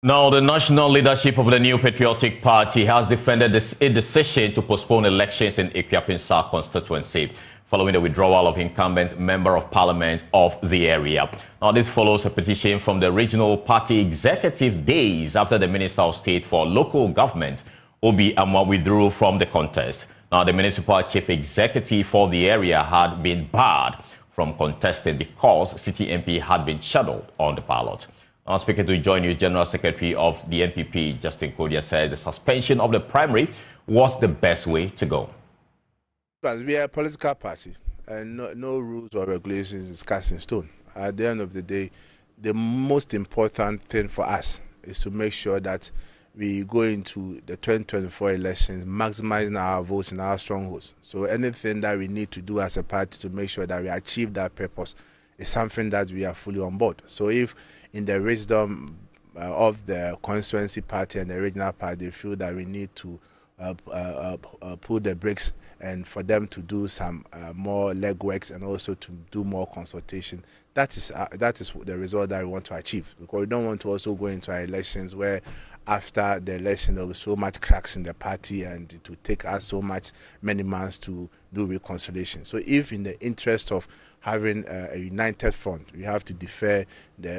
Now, the national leadership of the New Patriotic Party has defended its decision to postpone elections in Ikuaping South constituency following the withdrawal of incumbent member of parliament of the area. Now, this follows a petition from the regional party executive days after the Minister of State for Local Government, Obi Amwa, withdrew from the contest. Now, the municipal chief executive for the area had been barred from contesting because city MP had been shadowed on the ballot. Now, speaking to JoyNews, General Secretary of the NPP, Justin Kodua, said the suspension of the primary was the best way to go. We are a political party, and no rules or regulations is cast in stone. At the end of the day, the most important thing for us is to make sure that we go into the 2024 elections maximizing our votes in our strongholds. So anything that we need to do as a party to make sure that we achieve that purpose is something that we are fully on board. So if in the wisdom of the constituency party and the regional party feel that we need to pull the brakes and for them to do some more legworks and also to do more consultation, that is the result that we want to achieve, because we don't want to also go into our elections where after the election there will be so much cracks in the party and it will take us many months to do reconciliation. So if in the interest of having a united front, we have to defer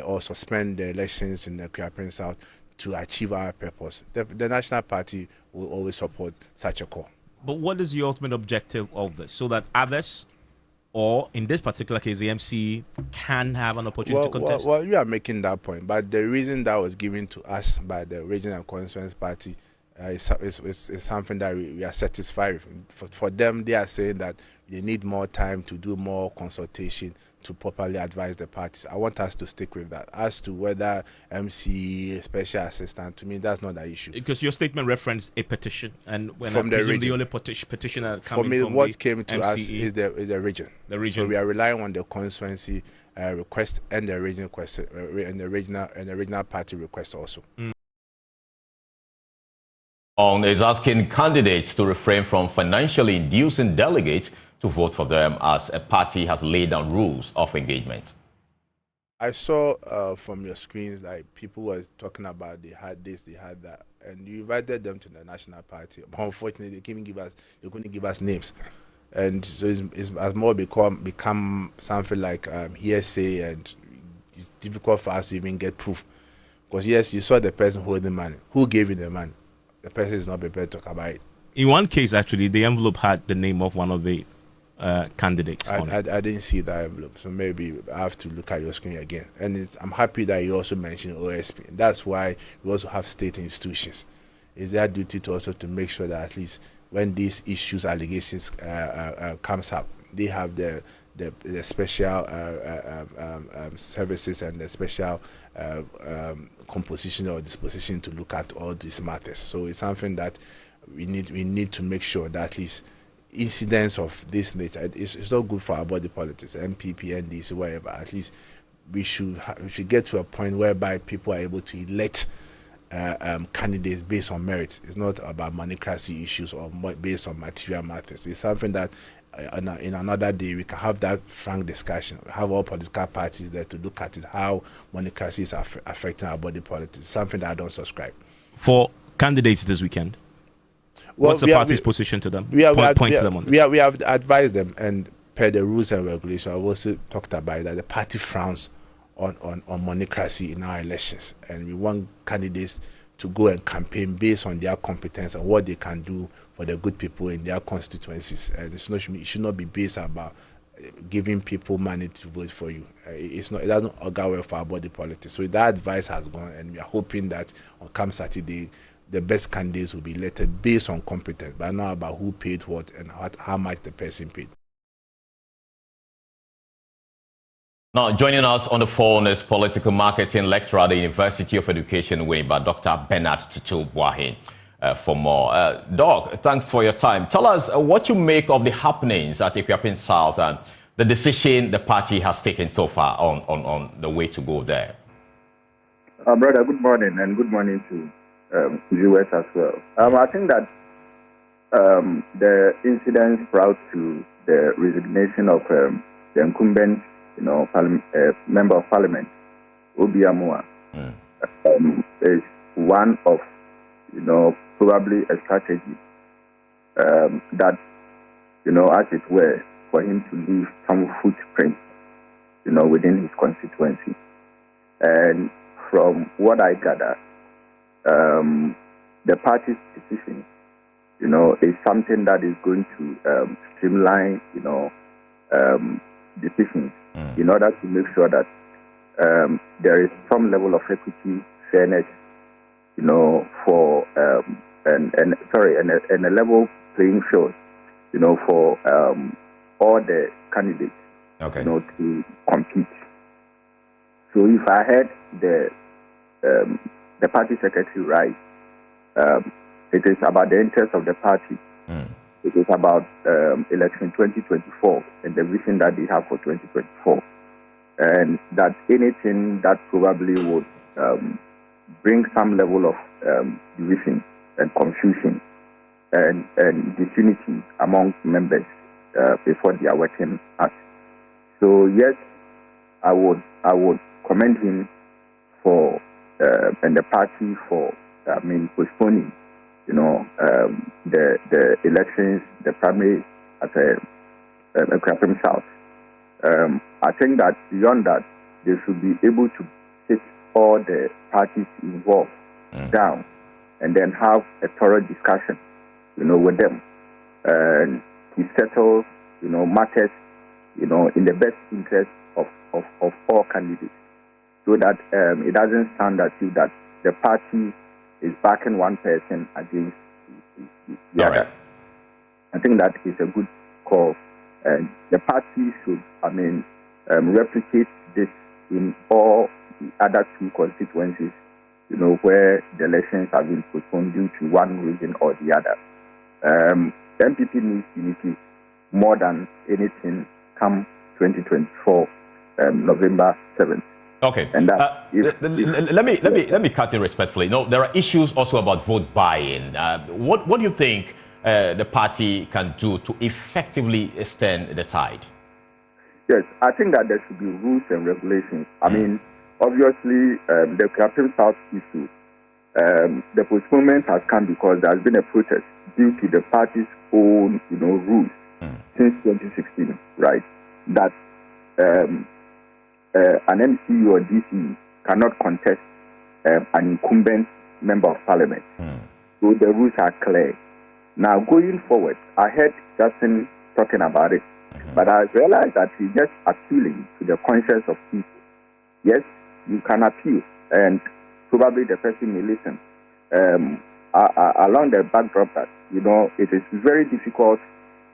or suspend the elections in the Ikuaping South to achieve our purpose, the National Party will always support such a call. But what is the ultimate objective of this? So that others, or in this particular case, the MC, can have an opportunity to contest? Well, you are making that point, but the reason that was given to us by the regional and constituency party is something that we are satisfied with. For them, they are saying that they need more time to do more consultation to properly advise the parties. I want us to stick with that. As to whether MC, special assistant, to me, that's not an issue. Because your statement referenced a petition, and when from the region, the only petitioner coming for me, from what the came to MCE us is the region. The region. So we are relying on the constituency request and the region request, and the regional party request also. Is asking candidates to refrain from financially inducing delegates to vote for them, as a party has laid down rules of engagement. I saw from your screens that people were talking about they had this, they had that, and you invited them to the National Party. But unfortunately, they couldn't give us names, and so it's has more become something like hearsay, and it's difficult for us to even get proof. Because yes, you saw the person holding money. Who gave you the money? The person is not prepared to talk about it. In one case, actually, the envelope had the name of one of the candidates on it. I didn't see that envelope, so maybe I have to look at your screen again. And I'm happy that you also mentioned OSP. That's why we also have state institutions. It's their duty to also to make sure that at least when these issues, allegations comes up, they have the special services and the special composition or disposition to look at all these matters. So it's something that we need to make sure that at least incidents of this nature, it's not good for our body politics, NPP, NDC, whatever. At least we should get to a point whereby people are able to elect candidates based on merit. It's not about monocracy issues or based on material matters. It's something that in another day we can have that frank discussion. We have all political parties there to look at it, how monocracy is affecting our body politics. Something that I don't subscribe. For candidates this weekend, what's the party's position to them? Point to them on this. We have advised them, and per the rules and regulations, I've also talked about it, that the party frowns on monocracy in our elections, and we want candidates to go and campaign based on their competence and what they can do for the good people in their constituencies. And it should not be based about giving people money to vote for you. It doesn't augur well for our body politics. So that advice has gone, and we are hoping that on come Saturday, the best candidates will be elected based on competence, but not about who paid what and how much the person paid. Now, joining us on the phone is political marketing lecturer at the University of Education, Winneba, Dr. Bernard Tut. For more. Doc, thanks for your time. Tell us what you make of the happenings at Ikuaping South and the decision the party has taken so far on the way to go there. Brother, good morning, and good morning to viewers as well. I think that the incidents brought to the resignation of the incumbent, member of parliament, Obi Amwa, is one of, probably a strategy that, as it were, for him to leave some footprint, within his constituency. And from what I gather, the party's decision, is something that is going to streamline, decisions in order to make sure that there is some level of equity, fairness, for and a level playing field, for all the candidates, to compete. So if I heard the party secretary right, it is about the interest of the party. It is about election 2024 and the vision that they have for 2024, and that anything that probably would bring some level of division and confusion and disunity among members before they are working at. So yes, I would commend him for and the party for postponing the elections, the primary at Assin South. I think that beyond that, they should be able to sit all the parties involved down and then have a thorough discussion, with them and to settle, matters, in the best interest of all candidates, so that it doesn't stand as if that the party is backing one person against the other. I think that is a good call, and the party should, replicate this in all the other two constituencies, where the elections have been postponed due to one reason or the other. The NPP needs unity more than anything come 2024, November 7th. Okay. And let me cut in respectfully. There are issues also about vote buy-in. What do you think the party can do to effectively extend the tide? Yes, I think that there should be rules and regulations. Obviously, the Assin South issue, the postponement has come because there has been a protest due to the party's own, rules since 2016, right? That an MC or DC cannot contest an incumbent member of parliament. So the rules are clear. Now, going forward, I heard Justin talking about it, but I realized that he's just appealing to the conscience of people. Yes, you can appeal, and probably the person may listen. Along the backdrop that, it is very difficult,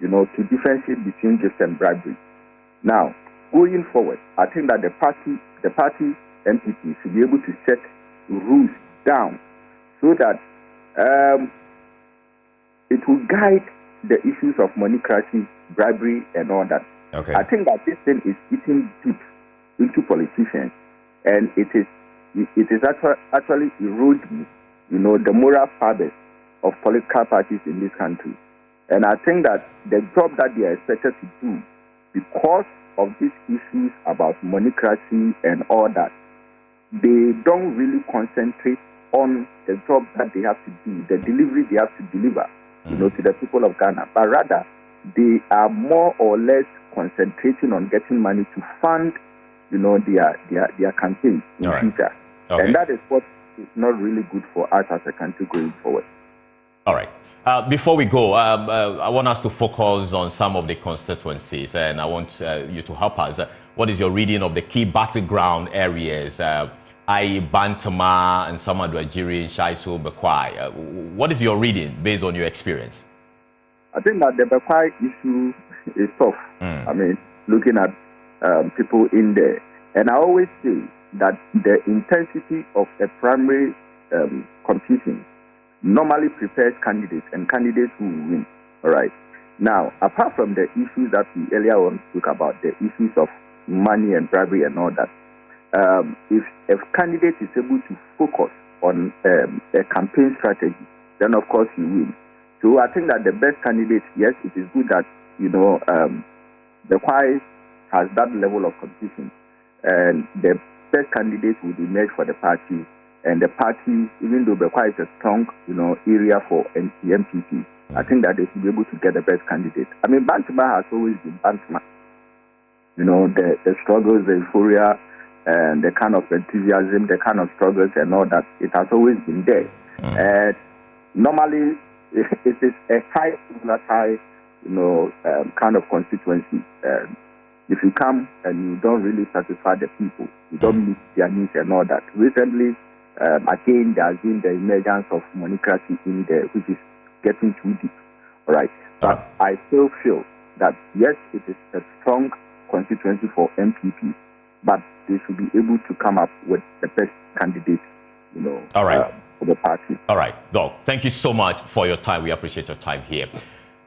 to differentiate between gifts and bribery. Now, going forward, I think that the party NPP should be able to set rules down so that it will guide the issues of moneycracy, bribery, and all that. Okay. I think that this thing is eating deep into politicians, and it is actually eroding, the moral fabric of political parties in this country. And I think that the job that they are expected to do, because of these issues about moneycracy and all that, they don't really concentrate on the job that they have to do, the delivery they have to deliver, to the people of Ghana. But rather, they are more or less concentrating on getting money to fund, their campaigns in future. Okay. And that is what is not really good for us as a country going forward. All right. Before we go, I want us to focus on some of the constituencies, and I want you to help us. What is your reading of the key battleground areas? Bantama and Samadwajiri, Shaiso, Bekwai. What is your reading based on your experience? I think that the Bekwai issue is tough. Looking at people in there. And I always say that the intensity of a primary computing normally prepares candidates and candidates who will win. All right. Now, apart from the issues that we earlier on spoke about, the issues of money and bribery and all that, if a candidate is able to focus on a campaign strategy, then of course you win. So I think that the best candidate, yes, it is good that, the Kwai has that level of competition, and the best candidate will emerge for the party and the party, even though they're quite a strong, area for the NPP, I think that they should be able to get the best candidate. I mean, Bantama has always been Bantama. The struggles, the euphoria, and the kind of enthusiasm, the kind of struggles and all that, it has always been there. Normally, it is a high, kind of constituency. If you come and you don't really satisfy the people, you don't meet their needs and all that. Recently, again, there has been the emergence of monocracy in there, which is getting too deep. All right. But I still feel that, yes, it is a strong constituency for MPP, but they should be able to come up with the best candidate, all right, for the party. All right, Doc, thank you so much for your time. We appreciate your time here.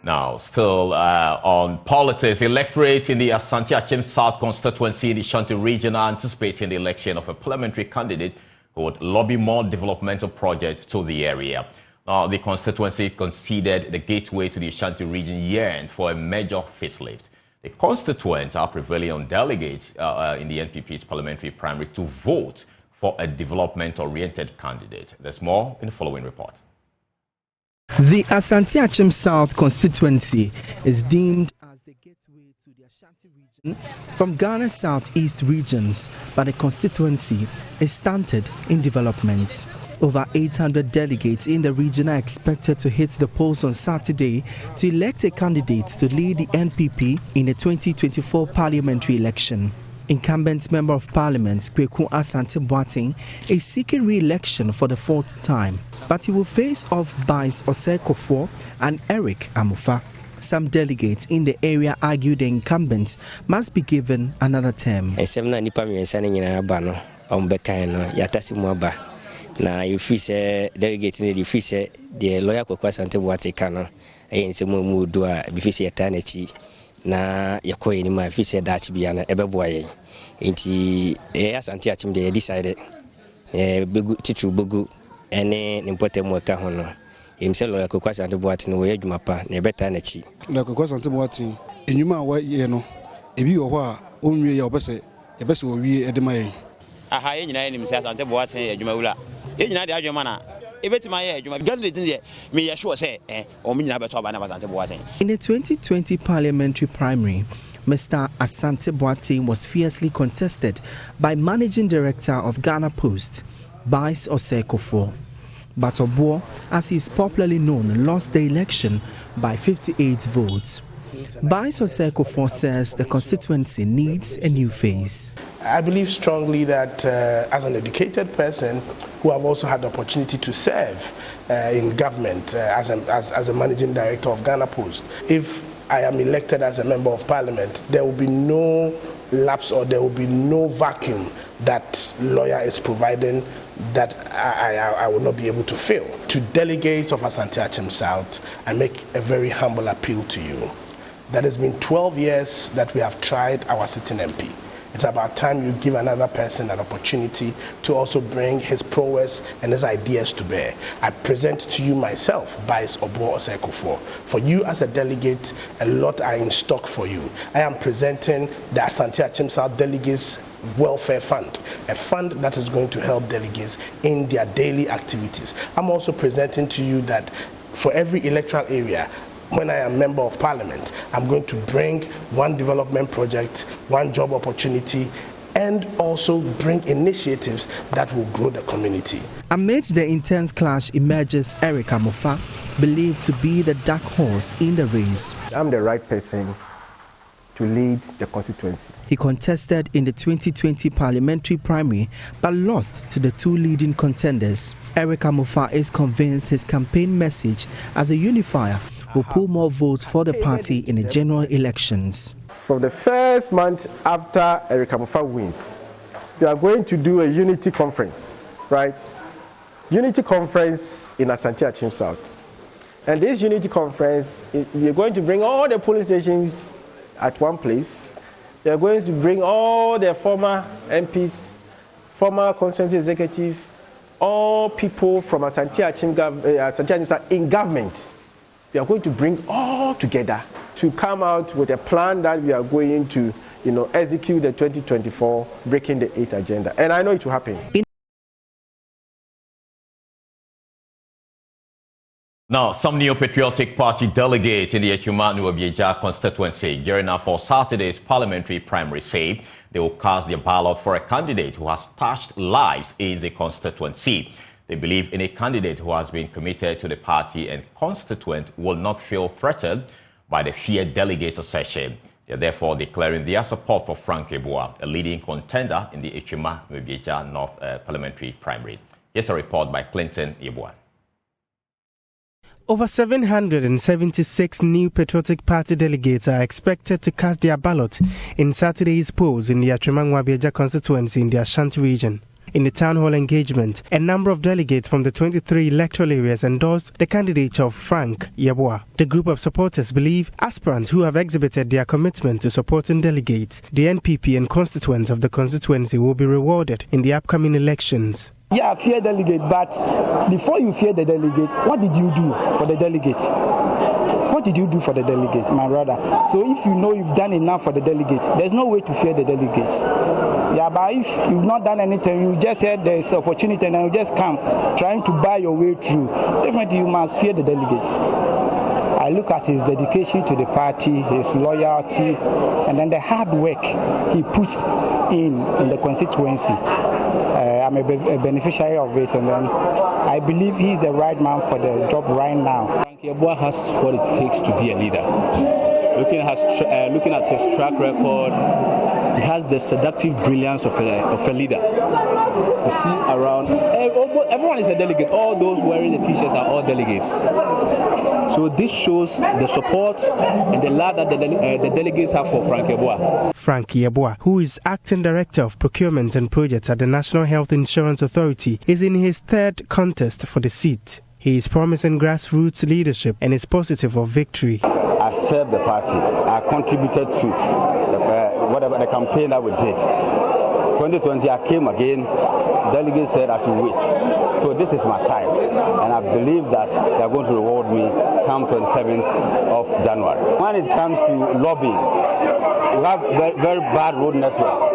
Now, still on politics, electorate in the Assin South constituency in the Ashanti region are anticipating the election of a parliamentary candidate who would lobby more developmental projects to the area. Now, the constituency conceded the gateway to the Ashanti region yearned for a major facelift. The constituents are prevailing on delegates in the NPP's parliamentary primary to vote for a development-oriented candidate. There's more in the following report. The Assin South constituency is deemed as the gateway to the Ashanti region from Ghana's southeast regions, but the constituency is stunted in development. Over 800 delegates in the region are expected to hit the polls on Saturday to elect a candidate to lead the NPP in the 2024 parliamentary election. Incumbent Member of Parliament Kweku Asante is seeking re-election for the fourth time, but he will face off Bice Osei and Eric Amufa. Some delegates in the area argue the incumbents must be given another term. Na you feel say delegate in the feel the lawyer Kodua Asante Boate kano e nsemu mu do a bi feel eta na chi na yakoye ni ma feel say that bia na ebeboa ye nti Asante achim dey decided begu titru begu ene nimpotem waka ho no em say lawyer Kodua Asante Boate no we adwuma pa na ebeta na chi lawyer Kodua Asante Boate enwuma wa ye no ebi wo ho a onwie ya obese wo wie edema ye aha ye nyina ni say Asante Boate adwuma wula in the 2020 parliamentary primary, Mr. Asante Boate was fiercely contested by Managing Director of Ghana Post, Bice Osei. But Obuo, as he is popularly known, lost the election by 58 votes. Bice Osei says the constituency needs a new face. I believe strongly that as an educated person who have also had the opportunity to serve in government as a managing director of Ghana Post, if I am elected as a member of parliament, there will be no lapse or there will be no vacuum that lawyer is providing that I will not be able to fill. To delegates of Assin South, I make a very humble appeal to you. That has been 12 years that we have tried our sitting MP. It's about time you give another person an opportunity to also bring his prowess and his ideas to bear. I present to you myself, Bice Osei. For you as a delegate, a lot are in stock for you. I am presenting the Assin South Delegates Welfare Fund, a fund that is going to help delegates in their daily activities. I'm also presenting to you that for every electoral area, when I am member of parliament, I'm going to bring one development project, one job opportunity, and also bring initiatives that will grow the community. Amid the intense clash emerges Eric Amufa, believed to be the dark horse in the race. I'm the right person to lead the constituency. He contested in the 2020 parliamentary primary but lost to the two leading contenders. Eric Amufa is convinced his campaign message as a unifier will pull more votes for the party in the general elections. From the first month after Eric Amufa wins, we are going to do a unity conference, right? Unity conference in Assin South. And this unity conference, we are going to bring all the police stations at one place. We are going to bring all the former MPs, former constituency executives, all people from Assin South in government. We are going to bring all together to come out with a plan that we are going to, execute the 2024 Breaking the 8 agenda. And I know it will happen. Now, some neo-patriotic party delegates in the Aima North constituency gearing up for Saturday's parliamentary primary say they will cast their ballot for a candidate who has touched lives in the constituency. They believe any candidate who has been committed to the party and constituent will not feel threatened by the feared delegate session. They are therefore declaring their support for Frank Yeboah, a leading contender in the Aima North parliamentary primary. Here's a report by Clinton Yeboah. Over 776 new Patriotic Party delegates are expected to cast their ballot in Saturday's polls in the Aima constituency in the Ashanti region. In the town hall engagement, a number of delegates from the 23 electoral areas endorsed the candidature of Frank Yeboah. The group of supporters believe aspirants who have exhibited their commitment to supporting delegates, the NPP and constituents of the constituency will be rewarded in the upcoming elections. Yeah, fear delegate, but before you fear the delegate, what did you do for the delegate? What did you do for the delegate, my brother? So if you know you've done enough for the delegate, there's no way to fear the delegates. Yeah, but if you've not done anything, you just heard there's opportunity and you just come trying to buy your way through, definitely you must fear the delegate. I look at his dedication to the party, his loyalty, and then the hard work he puts in the constituency. I'm a beneficiary of it, and then I believe he's the right man for the job right now. Frank Yeboah has what it takes to be a leader. Looking at his track record, he has the seductive brilliance of a leader. You see around, everyone is a delegate. All those wearing the t-shirts are all delegates. So this shows the support and the love that the delegates have for Frank Yeboah. Frank Yeboah, who is Acting Director of Procurement and Projects at the National Health Insurance Authority, is in his third contest for the seat. He is promising grassroots leadership and is positive of victory. I served the party. I contributed to whatever the campaign that we did. 2020, I came again. Delegates said I should wait. So this is my time. And I believe that they are going to reward me come 27th of January. When it comes to lobbying, we have very bad road network.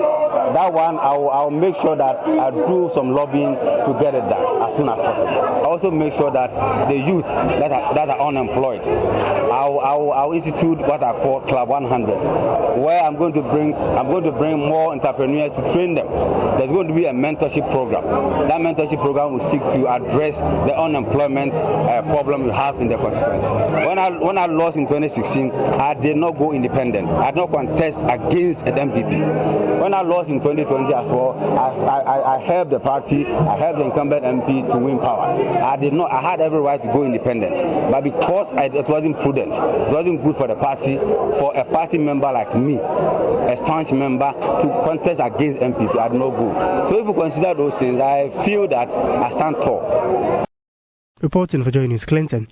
That one, I'll make sure that I do some lobbying to get it done as soon as possible. I also make sure that the youth that are unemployed, I'll institute what I call Club 100, where I'm going to bring more entrepreneurs to train them. There's going to be a mentorship program. That mentorship program will seek to address the unemployment problem we have in the constituency. When I lost in 2016, I did not go independent. I did not contest against the NPP. When I lost in 2020 as well, I helped the party, I helped the incumbent MP to win power. I had every right to go independent, but because it wasn't prudent, it wasn't good for the party, for a party member like me, a staunch member, to contest against NPP, I did not go. So if you consider those things, I feel that I stand tall. Reporting for JoyNews, Clinton.